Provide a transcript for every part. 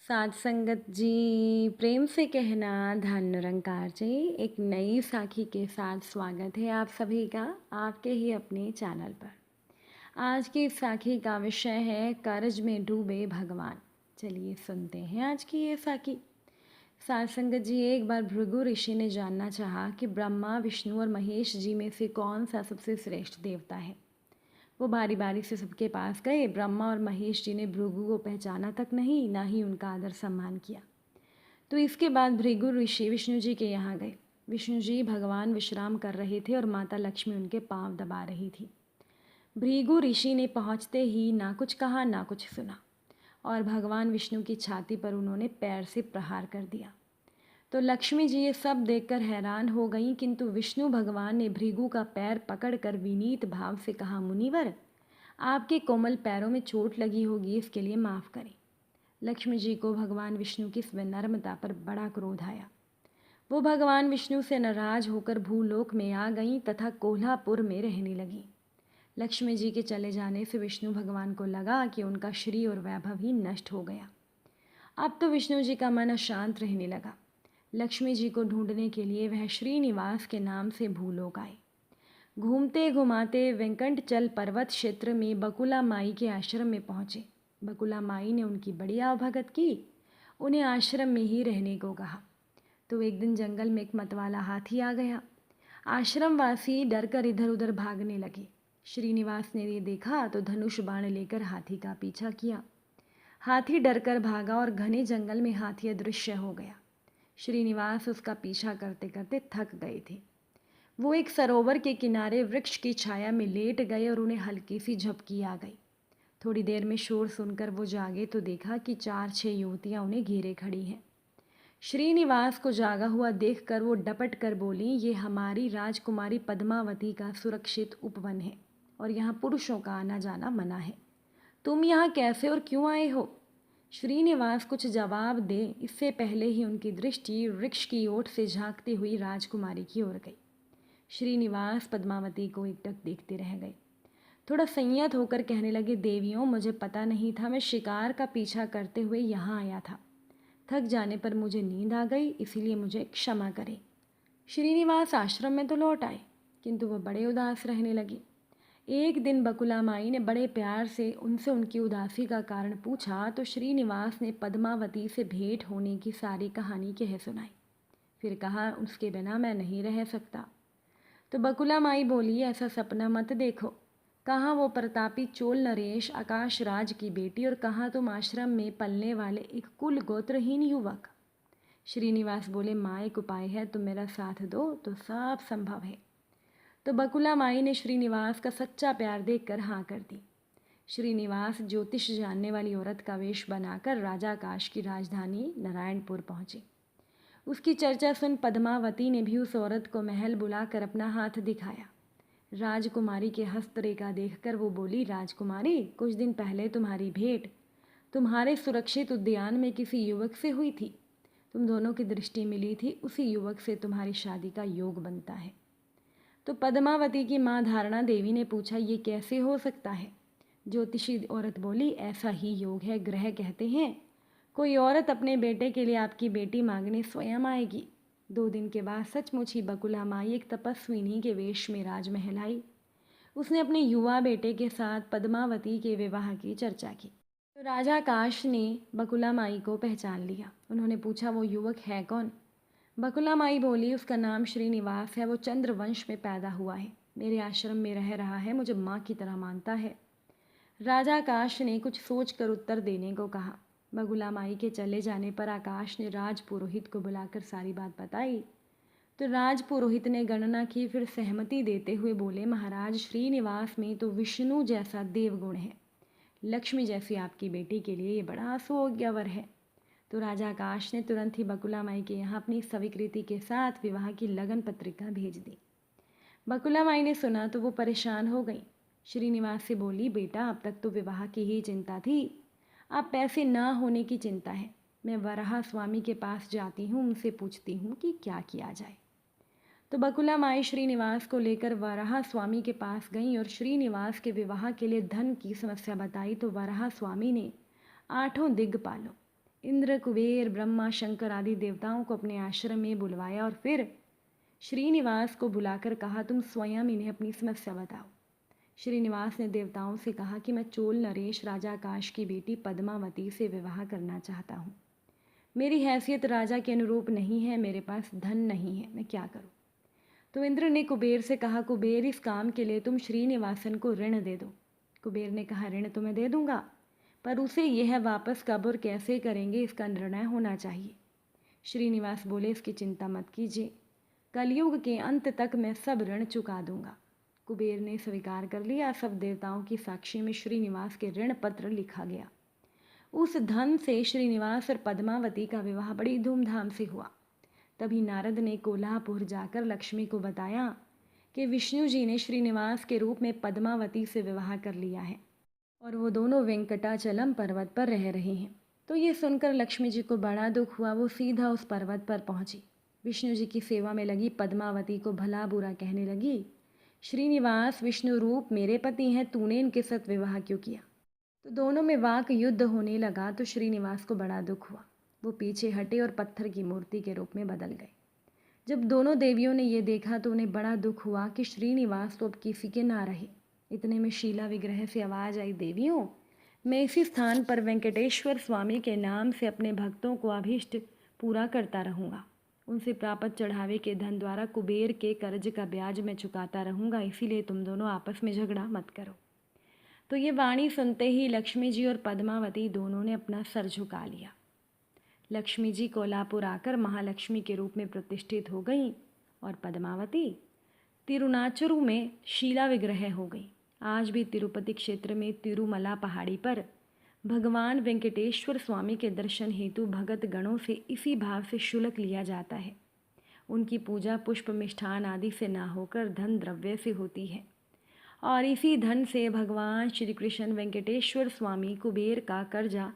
साध संगत जी, प्रेम से कहना धन निरंकार जी। एक नई साखी के साथ स्वागत है आप सभी का आपके ही अपने चैनल पर। आज की इस साखी का विषय है कर्ज में डूबे भगवान। चलिए सुनते हैं आज की ये साखी। साध संगत जी, एक बार भृगु ऋषि ने जानना चाहा कि ब्रह्मा, विष्णु और महेश जी में से कौन सा सबसे श्रेष्ठ देवता है। वो बारी बारी से सबके पास गए। ब्रह्मा और महेश जी ने भृगु को पहचाना तक नहीं, ना ही उनका आदर सम्मान किया। तो इसके बाद भृगु ऋषि विष्णु जी के यहाँ गए। विष्णु जी भगवान विश्राम कर रहे थे और माता लक्ष्मी उनके पांव दबा रही थी। भृगु ऋषि ने पहुँचते ही ना कुछ कहा ना कुछ सुना, और भगवान विष्णु की छाती पर उन्होंने पैर से प्रहार कर दिया। तो लक्ष्मी जी ये सब देखकर हैरान हो गईं, किंतु विष्णु भगवान ने भृगु का पैर पकड़कर विनीत भाव से कहा, मुनिवर, आपके कोमल पैरों में चोट लगी होगी, इसके लिए माफ़ करें। लक्ष्मी जी को भगवान विष्णु की विनम्रता पर बड़ा क्रोध आया। वो भगवान विष्णु से नाराज होकर भूलोक में आ गईं तथा कोल्हापुर में रहने लगीं। लक्ष्मी जी के चले जाने से विष्णु भगवान को लगा कि उनका श्री और वैभव ही नष्ट हो गया। अब तो विष्णु जी का मन अशांत रहने लगा। लक्ष्मी जी को ढूंढने के लिए वह श्रीनिवास के नाम से भूलोक आए। घूमते घुमाते वेंकटचल पर्वत क्षेत्र में बकुला माई के आश्रम में पहुँचे। बकुला माई ने उनकी बड़ी आवभगत की, उन्हें आश्रम में ही रहने को कहा। तो एक दिन जंगल में एक मतवाला हाथी आ गया। आश्रमवासी डरकर इधर उधर भागने लगे। श्रीनिवास ने ये देखा तो धनुष बाण लेकर हाथी का पीछा किया। हाथी डरकर भागा और घने जंगल में हाथी अदृश्य हो गया। श्रीनिवास उसका पीछा करते करते थक गए थे। वो एक सरोवर के किनारे वृक्ष की छाया में लेट गए और उन्हें हल्की सी झपकी आ गई। थोड़ी देर में शोर सुनकर वो जागे तो देखा कि 4-6 युवतियां उन्हें घेरे खड़ी हैं। श्रीनिवास को जागा हुआ देखकर वो डपट कर बोली, ये हमारी राजकुमारी पद्मावती का सुरक्षित उपवन है और यहाँ पुरुषों का आना जाना मना है। तुम यहाँ कैसे और क्यों आए हो? श्रीनिवास कुछ जवाब दे इससे पहले ही उनकी दृष्टि वृक्ष की ओट से झांकती हुई राजकुमारी की ओर गई। श्रीनिवास पद्मावती को एकटक देखते रह गए। थोड़ा संयत होकर कहने लगे, देवियों, मुझे पता नहीं था, मैं शिकार का पीछा करते हुए यहाँ आया था। थक जाने पर मुझे नींद आ गई, इसीलिए मुझे क्षमा करें। श्रीनिवास आश्रम में तो लौट आए, किंतु वह बड़े उदास रहने लगे। एक दिन बकुला माई ने बड़े प्यार से उनसे उनकी उदासी का कारण पूछा तो श्रीनिवास ने पद्मावती से भेंट होने की सारी कहानी कह सुनाई। फिर कहा, उसके बिना मैं नहीं रह सकता। तो बकुला माई बोली, ऐसा सपना मत देखो। कहाँ वो प्रतापी चोल नरेश आकाश राज की बेटी और कहाँ तुम आश्रम में पलने वाले एक कुल गोत्रहीन युवक। श्रीनिवास बोले, माँ एक उपाय है, तुम मेरा साथ दो तो सब संभव है। तो बकुला माई ने श्रीनिवास का सच्चा प्यार देखकर हाँ कर दी। श्रीनिवास ज्योतिष जानने वाली औरत का वेश बनाकर राजा आकाश की राजधानी नारायणपुर पहुँचे। उसकी चर्चा सुन पद्मावती ने भी उस औरत को महल बुलाकर अपना हाथ दिखाया। राजकुमारी के हस्तरेखा देखकर वो बोली, राजकुमारी, कुछ दिन पहले तुम्हारी भेंट तुम्हारे सुरक्षित उद्यान में किसी युवक से हुई थी। तुम दोनों की दृष्टि मिली थी, उसी युवक से तुम्हारी शादी का योग बनता है। तो पद्मावती की माँ धारणा देवी ने पूछा, ये कैसे हो सकता है? ज्योतिषी औरत बोली, ऐसा ही योग है, ग्रह कहते हैं। कोई औरत अपने बेटे के लिए आपकी बेटी मांगने स्वयं आएगी। 2 दिन के बाद सचमुच ही बकुला माई एक तपस्विनी के वेश में राजमहल आई। उसने अपने युवा बेटे के साथ पद्मावती के विवाह की चर्चा की। तो राजा काश ने बकुला माई को पहचान लिया। उन्होंने पूछा, वो युवक है कौन? बकुला माई बोली, उसका नाम श्रीनिवास है, वो चंद्रवंश में पैदा हुआ है, मेरे आश्रम में रह रहा है, मुझे माँ की तरह मानता है। राजा आकाश ने कुछ सोचकर उत्तर देने को कहा। बकुला माई के चले जाने पर आकाश ने राज पुरोहित को बुलाकर सारी बात बताई। तो राज पुरोहित ने गणना की, फिर सहमति देते हुए बोले, महाराज, श्रीनिवास में तो विष्णु जैसा देवगुण है, लक्ष्मी जैसी आपकी बेटी के लिए ये बड़ा सुयोग्य वर है। तो राजा आकाश ने तुरंत ही बकुला माई के यहाँ अपनी स्वीकृति के साथ विवाह की लगन पत्रिका भेज दी। बकुला माई ने सुना तो वो परेशान हो गई। श्रीनिवास से बोली, बेटा, अब तक तो विवाह की ही चिंता थी, अब पैसे ना होने की चिंता है। मैं वराह स्वामी के पास जाती हूँ, उनसे पूछती हूँ कि क्या किया जाए। तो बकुला माई श्रीनिवास को लेकर वराह स्वामी के पास गईं और श्रीनिवास के विवाह के लिए धन की समस्या बताई। तो वराह स्वामी ने 8 दिग्पालों इंद्र, कुबेर, ब्रह्मा, शंकर आदि देवताओं को अपने आश्रम में बुलवाया और फिर श्रीनिवास को बुलाकर कहा, तुम स्वयं इन्हें अपनी समस्या बताओ। श्रीनिवास ने देवताओं से कहा कि मैं चोल नरेश राजा आकाश की बेटी पद्मावती से विवाह करना चाहता हूँ। मेरी हैसियत राजा के अनुरूप नहीं है, मेरे पास धन नहीं है, मैं क्या करूँ। तो इंद्र ने कुबेर से कहा, कुबेर इस काम के लिए तुम श्रीनिवासन को ऋण दे दो। कुबेर ने कहा, ऋण तो मैं दे दूंगा, पर उसे यह वापस कब और कैसे करेंगे इसका निर्णय होना चाहिए। श्रीनिवास बोले, इसकी चिंता मत कीजिए, कलयुग के अंत तक मैं सब ऋण चुका दूंगा। कुबेर ने स्वीकार कर लिया। सब देवताओं की साक्षी में श्रीनिवास के ऋण पत्र लिखा गया। उस धन से श्रीनिवास और पद्मावती का विवाह बड़ी धूमधाम से हुआ। तभी नारद ने कोल्हापुर जाकर लक्ष्मी को बताया कि विष्णु जी ने श्रीनिवास के रूप में पद्मावती से विवाह कर लिया है और वो दोनों वेंकटाचलम पर्वत पर रह रहे हैं। तो ये सुनकर लक्ष्मी जी को बड़ा दुख हुआ। वो सीधा उस पर्वत पर पहुंची। विष्णु जी की सेवा में लगी पद्मावती को भला बुरा कहने लगी, श्रीनिवास विष्णु रूप मेरे पति हैं, तूने इनके साथ विवाह क्यों किया। तो दोनों में वाक युद्ध होने लगा। तो श्रीनिवास को बड़ा दुख हुआ। वो पीछे हटे और पत्थर की मूर्ति के रूप में बदल गए। जब दोनों देवियों ने ये देखा तो उन्हें बड़ा दुख हुआ कि श्रीनिवास तो अब किसी के ना रहे। इतने में शीला विग्रह से आवाज़ आई, देवियों, मैं इसी स्थान पर वेंकटेश्वर स्वामी के नाम से अपने भक्तों को अभीष्ट पूरा करता रहूँगा। उनसे प्राप्त चढ़ावे के धन द्वारा कुबेर के कर्ज का ब्याज मैं चुकाता रहूँगा, इसीलिए तुम दोनों आपस में झगड़ा मत करो। तो ये वाणी सुनते ही लक्ष्मी जी और पद्मावती दोनों ने अपना सर झुका लिया। लक्ष्मी जी कोल्हापुर आकर महालक्ष्मी के रूप में प्रतिष्ठित हो गई और पद्मावती तिरुनाचुरु में शीला विग्रह हो गई। आज भी तिरुपति क्षेत्र में तिरुमला पहाड़ी पर भगवान वेंकटेश्वर स्वामी के दर्शन हेतु भगत गणों से इसी भाव से शुल्क लिया जाता है। उनकी पूजा पुष्प मिष्ठान आदि से ना होकर धन द्रव्य से होती है और इसी धन से भगवान श्री कृष्ण वेंकटेश्वर स्वामी कुबेर का कर्जा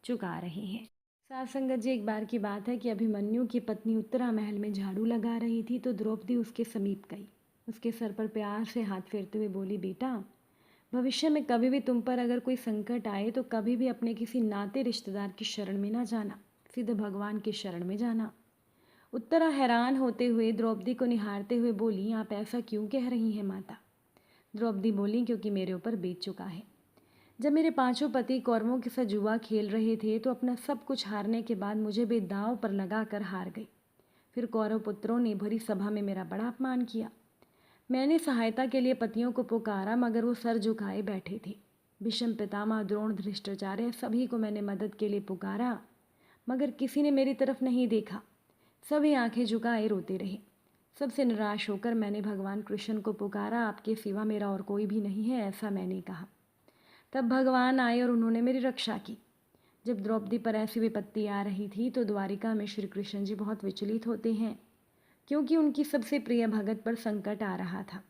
चुका रहे हैं। साथ संगत जी, एक बार की बात है कि अभिमन्यु की पत्नी उत्तरा महल में झाड़ू लगा रही थी तो द्रौपदी उसके समीप गई। उसके सर पर प्यार से हाथ फेरते हुए बोली, बेटा, भविष्य में कभी भी तुम पर अगर कोई संकट आए तो कभी भी अपने किसी नाते रिश्तेदार की शरण में ना जाना, सीधे भगवान की शरण में जाना। उत्तरा हैरान होते हुए द्रौपदी को निहारते हुए बोली, आप ऐसा क्यों कह रही हैं माता। द्रौपदी बोली, क्योंकि मेरे ऊपर बीत चुका है। जब मेरे पांचों पति कौरवों के साथ जुआ खेल रहे थे तो अपना सब कुछ हारने के बाद मुझे भी दांव पर लगाकर हार गए। फिर कौरव पुत्रों ने भरी सभा में मेरा बड़ा अपमान किया। मैंने सहायता के लिए पतियों को पुकारा मगर वो सर झुकाए बैठे थे। भीष्म, पितामह, द्रोण, धृष्टाचार्य सभी को मैंने मदद के लिए पुकारा मगर किसी ने मेरी तरफ नहीं देखा। सभी आंखें झुकाए रोते रहे। सबसे निराश होकर मैंने भगवान कृष्ण को पुकारा, आपके सिवा मेरा और कोई भी नहीं है, ऐसा मैंने कहा। तब भगवान आए और उन्होंने मेरी रक्षा की। जब द्रौपदी पर ऐसी विपत्ति आ रही थी तो द्वारिका में श्री कृष्ण जी बहुत विचलित होते हैं क्योंकि उनकी सबसे प्रिय भगत पर संकट आ रहा था।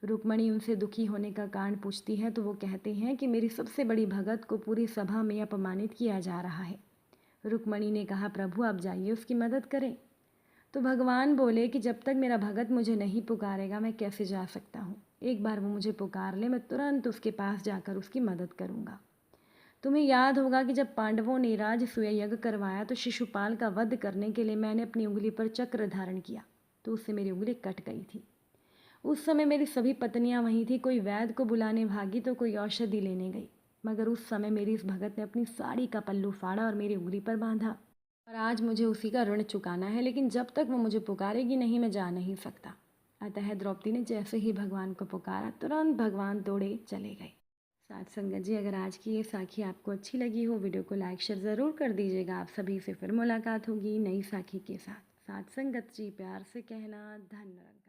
रुक्मणी उनसे दुखी होने का कारण पूछती है तो वो कहते हैं कि मेरी सबसे बड़ी भगत को पूरी सभा में अपमानित किया जा रहा है। रुक्मणी ने कहा, प्रभु आप जाइए उसकी मदद करें। तो भगवान बोले कि जब तक मेरा भगत मुझे नहीं पुकारेगा मैं कैसे जा सकता हूँ। एक बार वो मुझे पुकार ले, मैं तुरंत उसके पास जाकर उसकी मदद करूँगा। तुम्हें याद होगा कि जब पांडवों ने राजसूय यज्ञ करवाया तो शिशुपाल का वध करने के लिए मैंने अपनी उंगली पर चक्र धारण किया तो उससे मेरी उंगली कट गई थी। उस समय मेरी सभी पत्नियां वहीं थी। कोई वैद्य को बुलाने भागी तो कोई औषधि लेने गई, मगर उस समय मेरी इस भगत ने अपनी साड़ी का पल्लू फाड़ा और मेरी उंगली पर बांधा और आज मुझे उसी का ऋण चुकाना है, लेकिन जब तक वो मुझे पुकारेगी नहीं मैं जा नहीं सकता। अतः द्रौपदी ने जैसे ही भगवान को पुकारा तुरंत भगवान दौड़े चले गए। साथ संगत जी, अगर आज की ये साखी आपको अच्छी लगी हो, वीडियो को लाइक शेयर ज़रूर कर दीजिएगा। आप सभी से फिर मुलाकात होगी नई साखी के साथ। साथ संगत जी, प्यार से कहना, धन्यवाद।